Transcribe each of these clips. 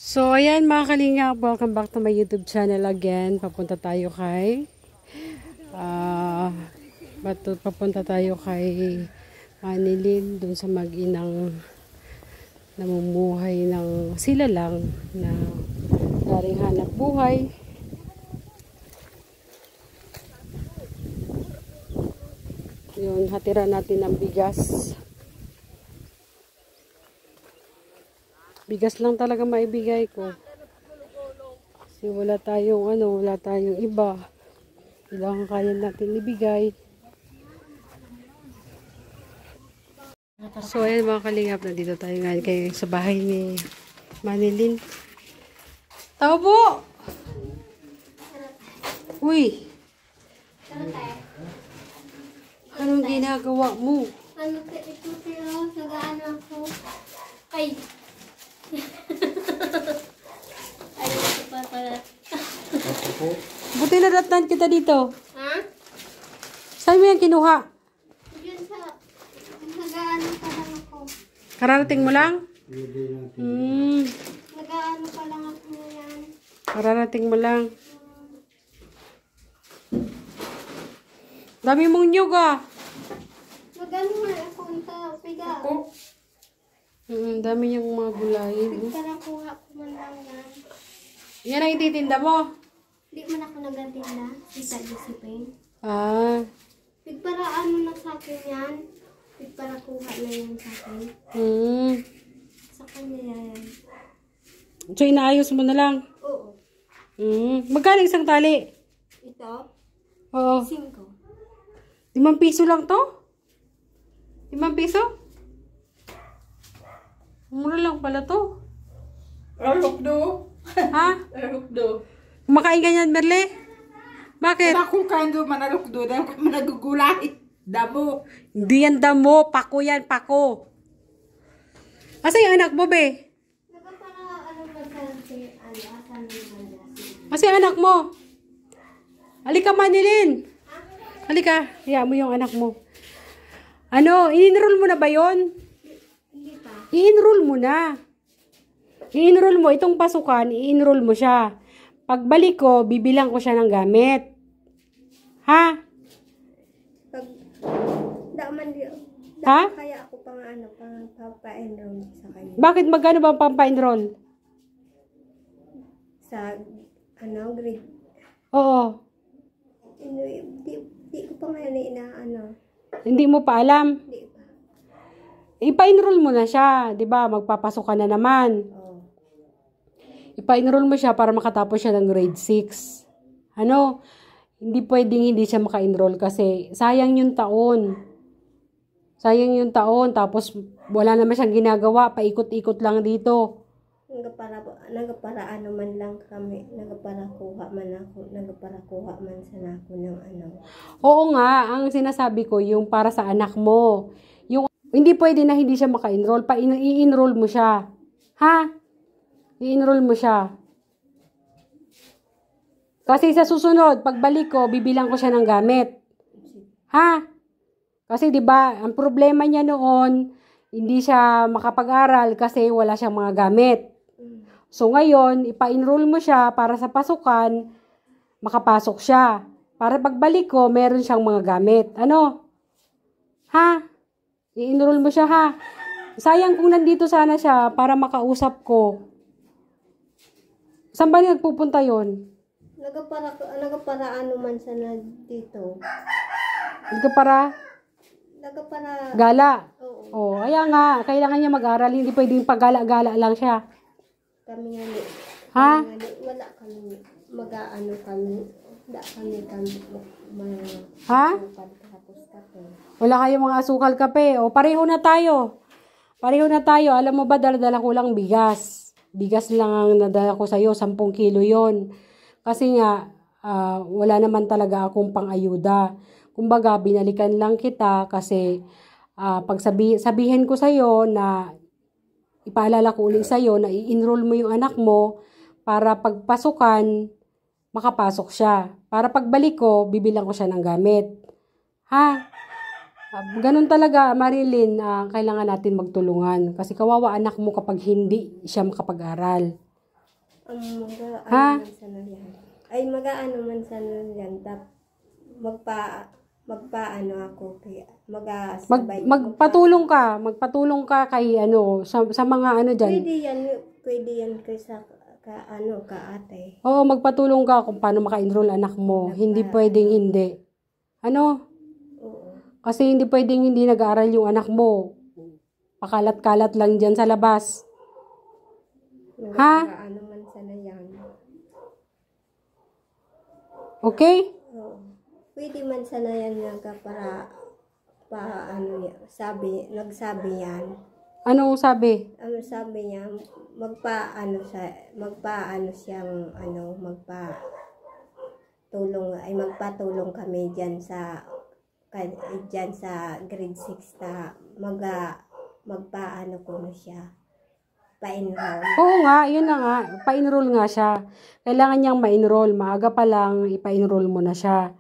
So, ayan mga kalingap, welcome back to my YouTube channel again. Papunta tayo kay Manilin, dun sa mag-inang namumuhay ng sila lang na daring hanap buhay. Yun, hatira natin ng bigas. Bigas lang talaga maibigay ko. Kasi wala tayong iba. Kailangan kaya natin ibigay. So, ayan mga kalingap, nandito tayo ngayon sa bahay ni Manilin. Tao po! Uy! Anong ginagawa mo? Ano ito pero sagaan ako. Ay! Ay, ito pa pala. Buti nadatnan kita dito. Ha? Saan mo yan kinuha? Yun sa nag-aano pa lang ako. Kararating mo lang? Nag-aano pa lang ako yan. Kararating mo lang. Dami mong nyug ah. Mag-ano nga ako unta, piga. Dami niyang mga gulayin. Para kuha ko man lang yan. Yan ang ititinda mo? Hindi man ako nag-atinda. Kita disipin. Ah. Para ano na sa akin yan. Para kuha na yan sa akin. Sa kanya yan. So, inaayos mo na lang? Oo. Magkano isang tali? Ito? Oo. 5. 5 piso lang to? 5 piso? Mura lang pala to. Alukdo. Ha? Alukdo. Kumakain ka niyan, Merle? Bakit? Ako kando manalukdo dahil kami nagugulay. Damo. Hindi yan damo. Pako yan, pako. Asa yung anak mo, be? Nagpapala ano magkalasi, asan yung magkalasi. Asa yung anak mo? Halika, Manilin. Halika. Hiya mo yung anak mo. Ano, i-enroll mo na ba yun? Hindi pa. I-enroll mo na. I-enroll mo. Itong pasukan, i-enroll mo siya. Pagbalik ko, bibilang ko siya ng gamit. Ha? Pag, daman di, Ha? kaya ako pang ano, pang papa-enroll sa kanya. Bakit magkano ba ang pampa-enroll? Sa, ano, grade, Oo. di ko pa ngayon na, ano, Hindi mo pa alam. di pa. Ipa-enroll mo na siya. 'Di ba? Magpapasok ka na naman. Oo. Ipa-enroll mo siya para makatapos siya ng grade 6. Ano? Hindi pwedeng hindi siya maka-enroll kasi sayang yung taon. Sayang yung taon. Tapos wala naman siyang ginagawa. Paikot-ikot lang dito. Nagapara ano man lang kami, nagapara kuha man sana ako ng ano. Oo nga. Ang sinasabi ko, yung para sa anak mo. Yung, hindi pwede na hindi siya maka-enroll. I-enroll mo siya. Ha? I-enroll mo siya. Kasi sa susunod, pagbalik ko, bibilang ko siya ng gamit. Ha? Kasi 'di ba, ang problema niya noon, hindi siya makapag-aral kasi wala siyang mga gamit. So ngayon, ipa-enroll mo siya para sa pasukan, makapasok siya. Para pagbalik ko, meron siyang mga gamit. Ano? Ha? I-enroll mo siya ha? Sayang kung nandito sana siya para makausap ko. Saan ba nagpupunta yon? Nagapara ano man sana dito. Nagpara Nagapara, gala. oo. Oh, kaya nga, kailangan niya mag-aral. Hindi pwedeng pagala-gala lang siya. Kami nga Ha? wala kami, mag-aano kami, Ha? tapos kape. Wala kayong mga asukal kape. O, pareho na tayo. Pareho na tayo. Alam mo ba, dala ko lang bigas. Bigas lang ang nadala ko sa'yo. 10 kilo yon. Kasi nga, wala naman talaga akong pang-ayuda. Kumbaga, binalikan lang kita kasi sabihin ko sa'yo na ipaalala ko ulit sa'yo na i-enroll mo yung anak mo para pagpasukan, makapasok siya. Para pagbalik ko, bibilang ko siya ng gamit. Ha? Ganun talaga, Marilyn, kailangan natin magtulungan. Kasi kawawa anak mo kapag hindi siya makapag-aral. Ha? Mag-aano man sana yan. Ay, mag-aano man sana yan. Magpaano ako. Magpatulong ka kay sa mga diyan. Pwede yan kay sa ka ate. Oo, magpatulong ka kung paano maka-enroll anak mo. Hindi pwedeng hindi. Ano? Oo. Kasi hindi pwedeng hindi nag-aaral yung anak mo. Pakalat-kalat lang diyan sa labas. Ha? Mag-aano man sana yan. Okay? Oo. Pwede man sana yan para nagsabi yan. Anong sabi? Ano sabi niya, magpatulong kami diyan sa grade 6 na magpaano ko na siya. Pa-enroll. Oo nga, yun na nga. Pa-enroll nga siya. Kailangan niyang ma-enroll. Maaga pa lang, ipa-enroll mo na siya.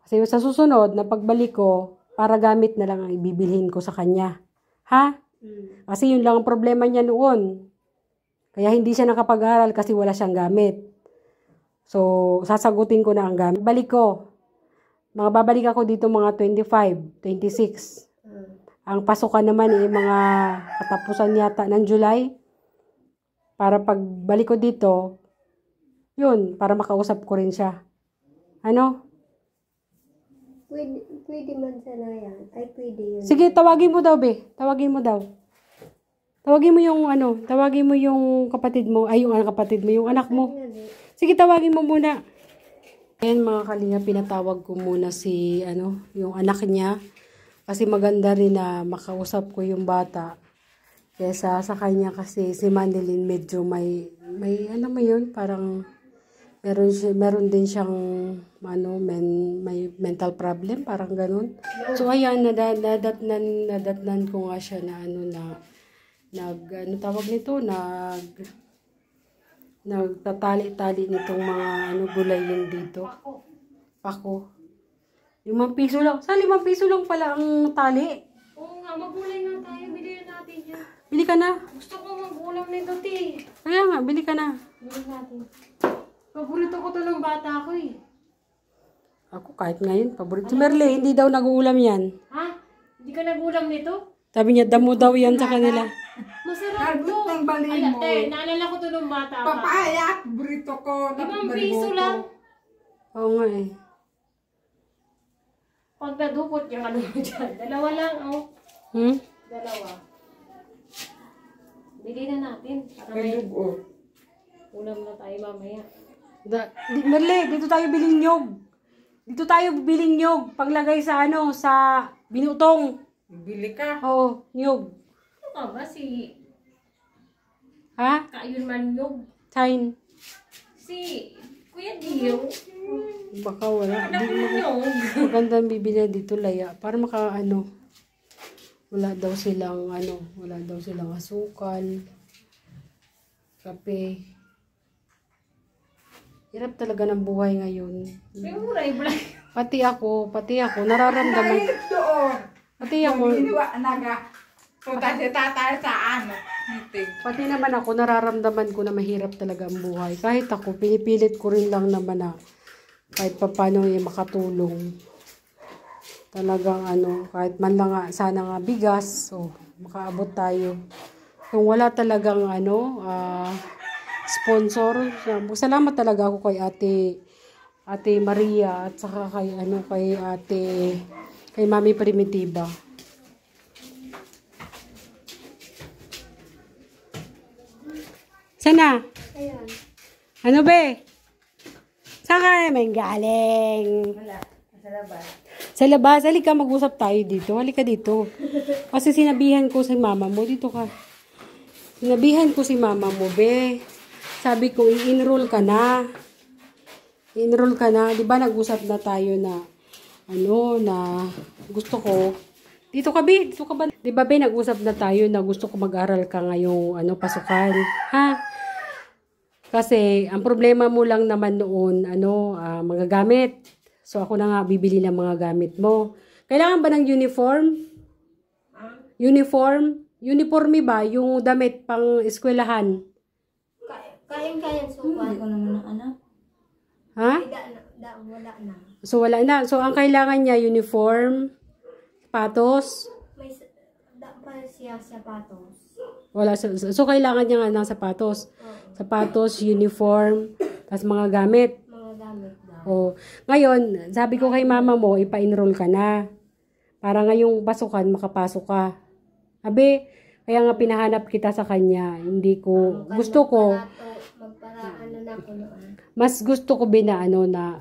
Kasi sa susunod, na pagbalik ko, para gamit na lang ang ibibilhin ko sa kanya. Ha? Kasi yun lang ang problema niya noon. Kaya hindi siya nakapag-aral kasi wala siyang gamit. So, sasagutin ko na ang gamit. Balik ko. Babalik ako dito mga 25, 26. Ang pasukan naman mga katapusan yata ng July. Para pagbalik ko dito, yun, para makausap ko rin siya. Ano? Pwede man sana yan. Ay, pwede yun. Sige, tawagin mo daw, be. Tawagin mo daw. Tawagin mo yung kapatid mo, ay yung kapatid mo, yung anak mo. Sige, tawagin mo muna. Ayan mga kalinga, pinatawag ko muna si, yung anak niya. Kasi maganda rin na makausap ko yung bata. Kesa sa kanya kasi si Manilyn medyo may parang meron din siyang may mental problem, parang ganun. So ayan, nadatnan ko nga siya nagtatali-tali nitong mga gulay yun dito. Pako. 5 piso lang. Sa 5 piso lang pala ang tali. Oo nga, magulay nga tayo. Bili natin yan. Bili ka na. Gusto ko mag-ulam nito, ti. Kaya nga, bili ka na. Bili natin. Paborito ko to ng bata ko eh. Ako kahit ngayon, paborito. Si Merle, hindi daw nag-uulam yan. Ha? Hindi ka nag-ulam nito? Sabi niya, damo daw yan sa kanila. Masarap to. Ng bali mo. Naalala ko to ng bata ka. Papaya, burrito ko. 5 piso lang. Oo nga eh. Pag nadupot yung mo dyan. 2 lang, oh. Hmm? 2. Bili na natin. Para may Kalugo. ulam na tayo mamaya. Merle, dito tayo biling nyog. Dito tayo biling nyog. Paglagay sa sa binutong. Bili ka. Oo, nyog. Ano ka ba si Ha? Kayun Manyog? Sign. Si Kuya Dio? Baka wala. Anak mo yun. Magandang bibili dito laya. Para wala daw silang asukal, kape. Hirap talaga ng buhay ngayon. May muray ba? Pati ako, nararamdaman. Doon. Pati ako, Giniwa naga. Punta si tatay sa meeting. pati naman ako, nararamdaman ko na mahirap talaga ang buhay. Kahit ako, pinipilit ko rin lang naman na kahit papano makatulong. Talagang kahit man lang sana nga bigas, so makaabot tayo. Kung wala talagang sponsor, salamat talaga ako kay Ate Maria at saka kay Mami Primitiva. Sana? Ayan. Ano be? Saan ka naman galing? Wala. Sa labas. Sa labas, halika mag-usap tayo dito. Halika dito. Kasi sinabihan ko si mama mo. Dito ka. Sinabihan ko si mama mo, be. Sabi ko, i-enroll ka na. I-enroll ka na. Di ba nag-usap na tayo na gusto ko. Dito ka, be. Dito ka ba? Di ba, be, nag-usap na tayo na gusto ko mag-aral ka ngayong pasukan. Ha? Kasi, ang problema mo lang naman noon, mga gamit. So, ako na nga bibili ng mga gamit mo. Kailangan ba ng uniform? Uniform? Uniforme ba? Yung damit pang eskwelahan? Kayang-kayang Hindi sukat. ko naman ang anak. Ha? Ay, wala na. So, wala na. So, ang kailangan niya, uniform, sapatos. May pa siya sapatos. Wala. So, kailangan niya nga ng sapatos. Oo. Sapatos, uniform, tapos mga gamit. Mga gamit daw. Oh. Ngayon, sabi ko kay mama mo, ipa-enroll ka na. Para ngayong pasukan, makapasok ka. Abi, kaya nga pinahanap kita sa kanya. Hindi ko, gusto ko, Magparaan na ako noon. mas gusto ko na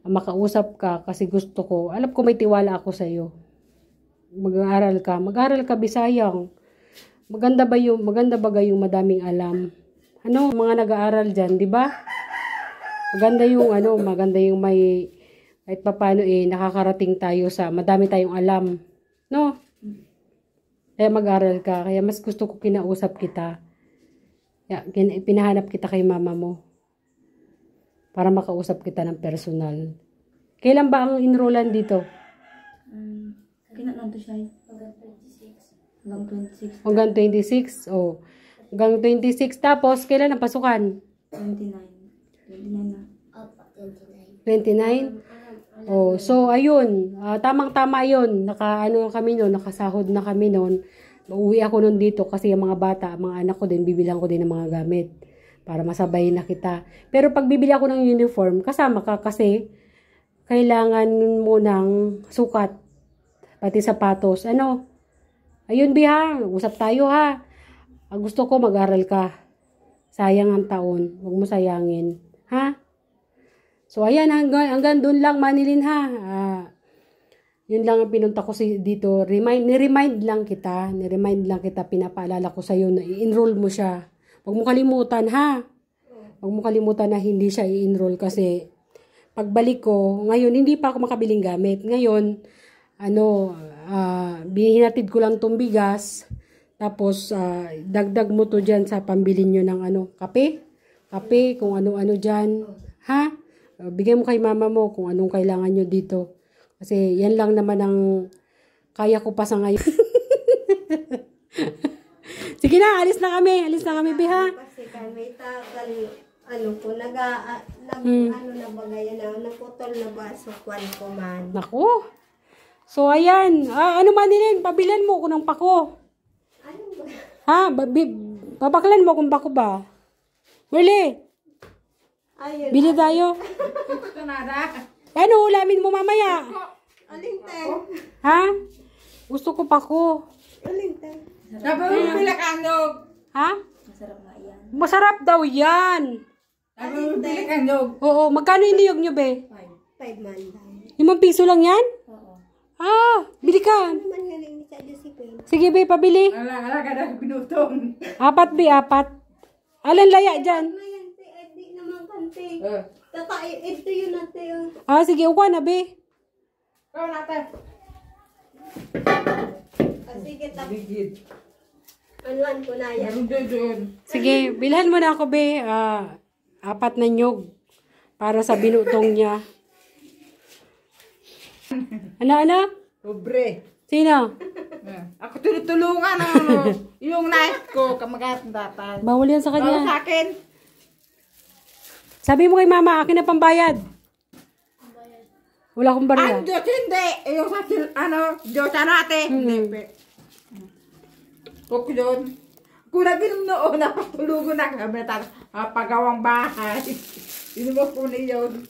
makausap ka kasi gusto ko, alam ko may tiwala ako sa iyo. Mag-aaral ka Bisayang. Maganda ba yung madaming alam? Ano, mga nag-aaral diyan, 'di ba? Maganda yung may kahit papaano nakakarating tayo sa madami tayong alam. No? Kaya mag-aaral ka, kaya mas gusto ko kinausap kita. Pinahanap kita kay mama mo. Para makausap kita ng personal. Kailan ba ang enrollan dito? Kailan to siya? Hanggang 26. Oh. Hanggang 26. Tapos, kailan ang pasukan? 29 na. 29? Oh, so, ayun. Tamang-tama yun. Nakasahod na kami noon. Uuwi ako noon dito kasi yung mga bata, mga anak ko din, bibilang ko din ng mga gamit. Para masabay na kita. Pero pag bibili ako ng uniform, kasama ka kasi kailangan mo ng sukat. Pati sapatos. Ano? Ayun, Biha. Usap tayo, ha. Gusto ko mag-aral ka. Sayang ang taon. Huwag mo sayangin. Ha? So, ayan. Hanggang doon lang, Manilin, ha. Yun lang ang pinunta ko dito. Ni-remind lang kita. Pinapaalala ko sa'yo na i-enroll mo siya. Huwag mo kalimutan, ha? Huwag mo kalimutan na hindi siya i-enroll kasi pagbalik ko, ngayon, hindi pa ako makabiling gamit. Ngayon, binihinatid ko lang tong bigas, tapos, dagdag mo to dyan sa pambili nyo ng kape, kung ano-ano dyan. Ha? Bigay mo kay mama mo kung anong kailangan nyo dito. Kasi, yan lang naman ang kaya ko pa sa ngayon. Sige na, alis na kami, Biha. Kasi kami tagal, na bagay na, naputol na ba sa kwan ko man. Naku. So, ayan. Manilin, pabilan mo ko ng pako. Ano ba? Ha? Babaklan mo kung bako ba? Merle, Ayun. bili tayo. Ano, ulamin mo mamaya. Alintay. Ha? Gusto ko pako. Alintay. Sabi mo pila kanyog. Ha? Masarap nga yan. Masarap daw yan. Sabi mo pila kanyog. Oo, magkano yung niyog nyo, be? 5 man daw. 5 piso lang yan? Oo. Bili ka. Ano man galing ni sa Josephine? Sige, be, pabili. Ala ka na binutong. 4, be, 4. Alan laya dyan? Ayan, di naman kante. Eh, Ito yun natin. Sige, uka na, be. ikaw natin. Sige, Bigid. anuan ko na yan. Meron doon. Sige, bilhan mo na ako, be. 4 na nyog. Para sa binutong niya. Ano? Pobre. Sino? Ako tinutulungan yung night ko, kamagat ng tatay. Bawal yan sa Bawal kanya. sa akin. Sabi mo kay mama, akin na pambayad. Wala akong barya. Ang Diyos hindi. Yung sa Diyos natin. Hindi. Huwag yun. Kung naging noon, napatulugan na kami pagawang bahay. Yun mo po niyon.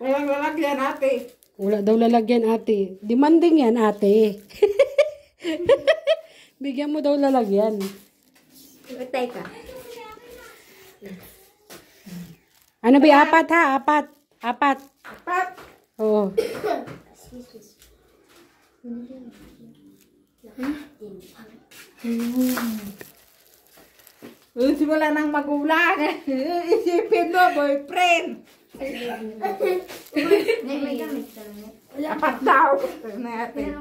Walang lalagyan ate. Wala daw lalagyan, ate. Demanding yan, ate. Bigyan mo daw lalagyan. Matay ka. Ano ba? 4 ha? 4. Pat. Oo. Simula nang magulang. Isipin mo, boyfriend. May gamit ka lang. Apat daw. Natin.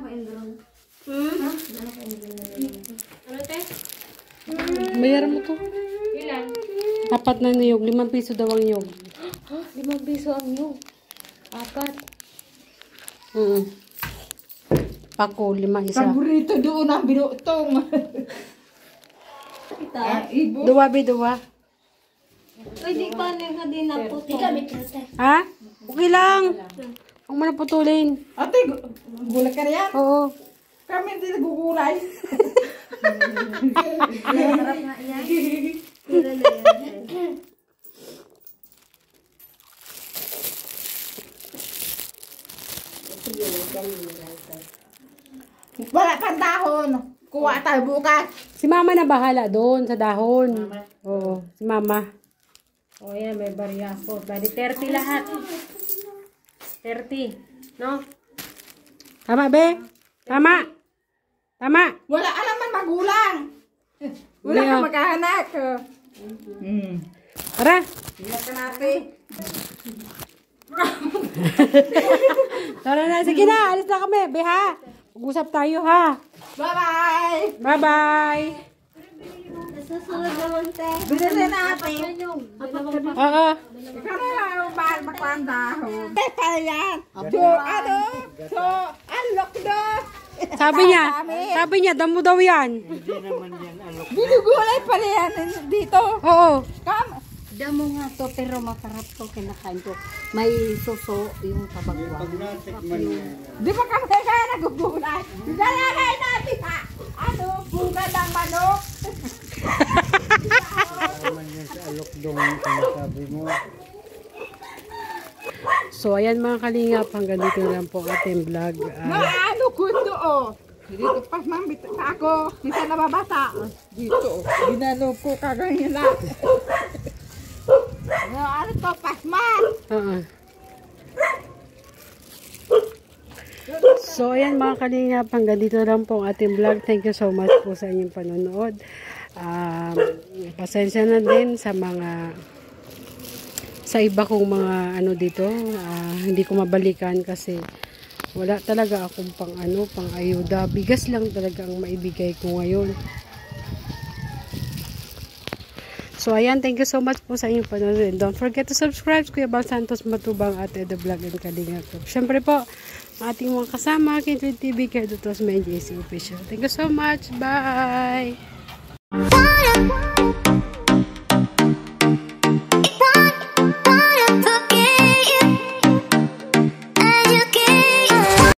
Ano te? Bayaran mo to. Ilan? 4 na niyog. 5 piso daw ang niyog. 5 piso ang yun. 4. Pako, 5 isa. Paborito doon ang binutong. Ibo. Duwa, bi, duwa. Pwede pa nga din na po. Di kami trate. Ha? Okay lang. Huwag mo na putulin. Ate, gulay ka riyan? Oo. Kami hindi nagugulay. Sarap nga yan. Wala kang dahon. Kuha tayo bukas. Si mama na bahala doon sa dahon. Oo, si mama. O yan, may barya po. Bali 30 lahat. 30. No? Tama, be? Tama. Tama. Wala alaman magulang. Wala Hindi, kang oh. magkahanak. Tara. Iyak ka natin. Tara na. Sige na. Alis na kami. Be, ha? Mag-usap tayo, ha? Bye-bye. Bye-bye. Susunod naman, te. Binili natin. Oo. Ikaw na lang yung bahal makuha dahon. Eh, pala yan. So, ano? So, unlock do. Sabi niya, damo daw yan. Binugulay pala yan dito. Oo. Damo nga to, pero masarap to kinakain ko. May suso yung tabagwa. Di ba kami kaya nagugulay? Lalagay natin ha. Ano? Bunga ng manok. So, ayan mga kalingap. Hanggang dito na lang po ang ating vlog. Ano kundo oh. Dito pas mambit sa ako. Kita nababasa. Dito. Ginano ko kaganyan na. Ano to pasman? Oo. So, ayan mga kalingap. Hanggang dito lang po ang ating vlog. Thank you so much po sa inyong panonood. Pasensya na din sa mga iba kong mga ano dito. Hindi ko mabalikan kasi wala talaga akong pang ayuda. Bigas lang talaga ang maibigay ko ngayon. So, ayan, thank you so much po sa inyong panonood. Don't forget to subscribe. Kuya Bal Santos Matubang at Edo Vlog and Kalinga Club. Siyempre po, ang ating mga kasama, Kintwin TV, kaya Dutos May JC Official. Thank you so much. Bye!